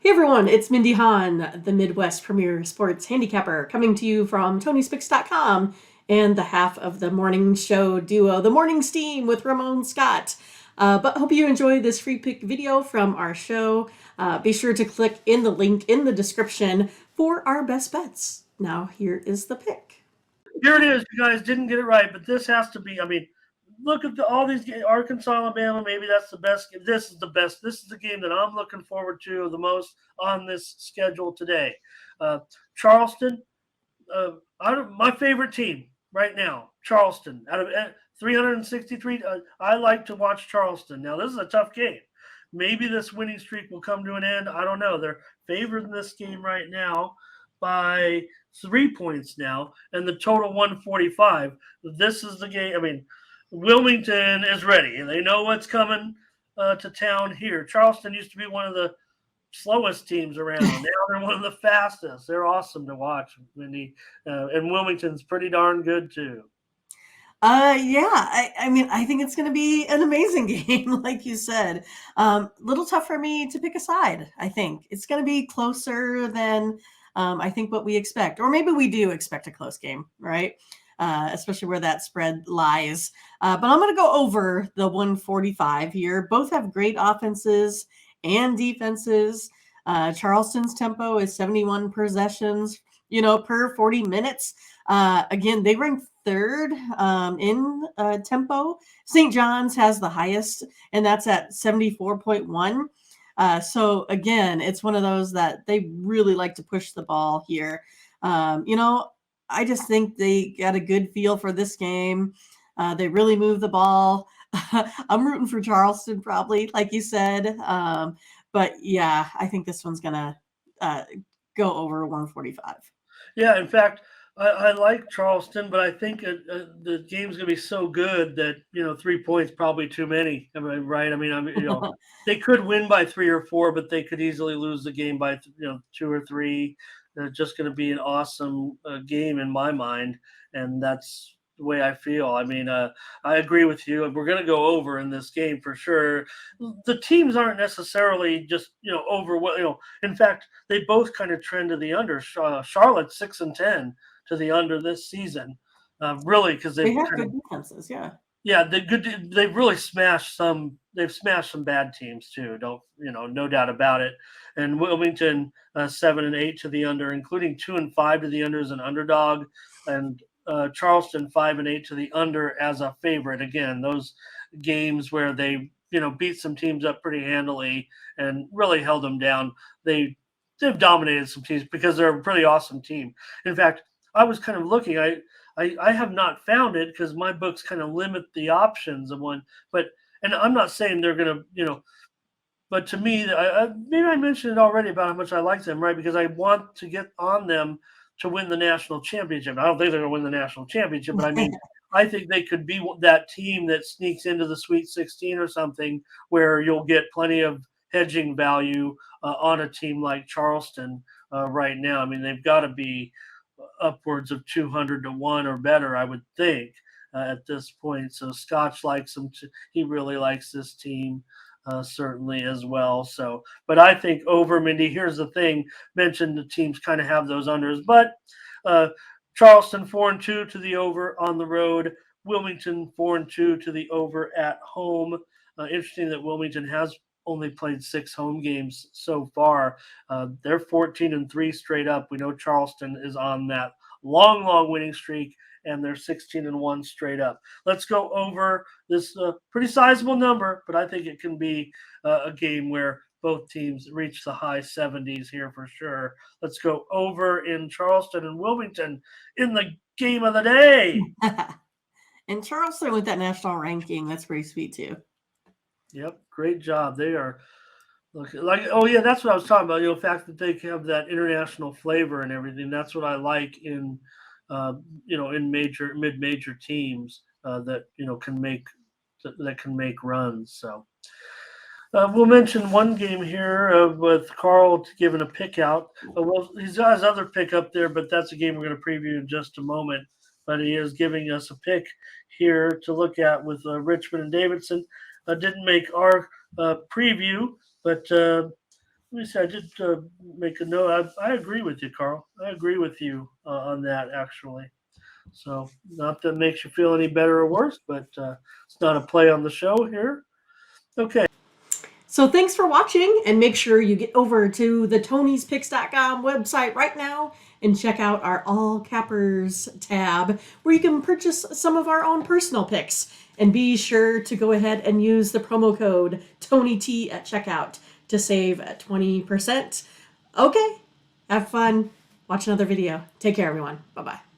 Hey everyone, it's Mindy Hahne, the Midwest premier sports handicapper, coming to you from TonySpix.com and the half of the morning show duo, The Morning Steam with Ramon Scott. But hope you enjoy this free pick video from our show. Be sure to click in the link in the description for our best bets. Now here is the pick. Here it is. You guys didn't get it right, but this has to be. I mean, look at all these games. Arkansas, Alabama. Maybe that's the best. This is the best. This is the game that I'm looking forward to the most on this schedule today. Charleston. My favorite team right now, Charleston. Out of 363, I like to watch Charleston. Now this is a tough game. Maybe this winning streak will come to an end. I don't know. They're favored in this game right now by 3 points now, and the total 145. This is the game. I mean, Wilmington is ready, and they know what's coming to town here. Charleston used to be one of the slowest teams around. Now they're one of the fastest. They're awesome to watch, Mindy. And Wilmington's pretty darn good too. I mean, I think it's going to be an amazing game, like you said. Little tough for me to pick a side. I think it's going to be closer than I think what we expect, or maybe we do expect a close game, right? Especially where that spread lies. But I'm going to go over the 145 here. Both have great offenses and defenses. Charleston's tempo is 71 possessions, per 40 minutes. Again, they rank third in tempo. St. John's has the highest, and that's at 74.1. So again, it's one of those that they really like to push the ball here. I just think they got a good feel for this game. They really move the ball. I'm rooting for Charleston, probably, like you said. But yeah, I think this one's gonna go over 145. Yeah, in fact, I like Charleston, but I think the game's going to be so good that 3 points probably too many. Am I right? I mean, they could win by 3 or 4, but they could easily lose the game by 2 or 3. It's just going to be an awesome game in my mind, and that's the way I feel. I mean, I agree with you. We're going to go over in this game for sure. The teams aren't necessarily just over what In fact, they both kind of trend to the under. Charlotte 6-10 to the under this season, really, because They have good defenses, yeah. Yeah, they've really smashed some. They've smashed some bad teams too. Don't no doubt about it. And Wilmington 7-8 to the under, including 2-5 to the under as an underdog, and Charleston 5-8 to the under as a favorite. Again, those games where they beat some teams up pretty handily and really held them down. They've dominated some teams because they're a pretty awesome team. In fact, I was kind of looking. I have not found it because my books kind of limit the options of one. And I'm not saying they're going to, but to me, maybe I mentioned it already about how much I like them, right? Because I want to get on them to win the national championship. I don't think they're going to win the national championship, but I mean, I think they could be that team that sneaks into the Sweet 16 or something where you'll get plenty of hedging value on a team like Charleston right now. I mean, they've got to be upwards of 200 to 1 or better, I would think, at this point. So Scotch likes them. He really likes this team. Certainly as well. So, but I think over, Mindy. Here's the thing: mentioned the teams kind of have those unders, but Charleston 4-2 to the over on the road. Wilmington 4-2 to the over at home. Interesting that Wilmington has only played 6 home games so far. They're 14-3 straight up. We know Charleston is on that long winning streak, and they're 16-1 straight up. Let's go over this pretty sizable number, but I think it can be a game where both teams reach the high 70s here for sure. Let's go over in Charleston and Wilmington in the game of the day. And Charleston with that national ranking, that's pretty sweet too. Yep, great job. They are oh yeah, that's what I was talking about. The fact that they have that international flavor and everything. That's what I like in in mid-major teams that can make runs. So we'll mention one game here with Carl giving a pick out. Well, he's got his other pick up there, but that's a game we're going to preview in just a moment. But he is giving us a pick here to look at with Richmond and Davidson. Didn't make our preview, but let me see. I did make a note. I agree with you, Carl. I agree with you on that, actually. So, not that makes you feel any better or worse, but it's not a play on the show here. Okay. So thanks for watching, and make sure you get over to the Tony'sPicks.com website right now and check out our All Cappers tab, where you can purchase some of our own personal picks. And be sure to go ahead and use the promo code TonyT at checkout to save 20%. Okay, have fun. Watch another video. Take care, everyone. Bye-bye.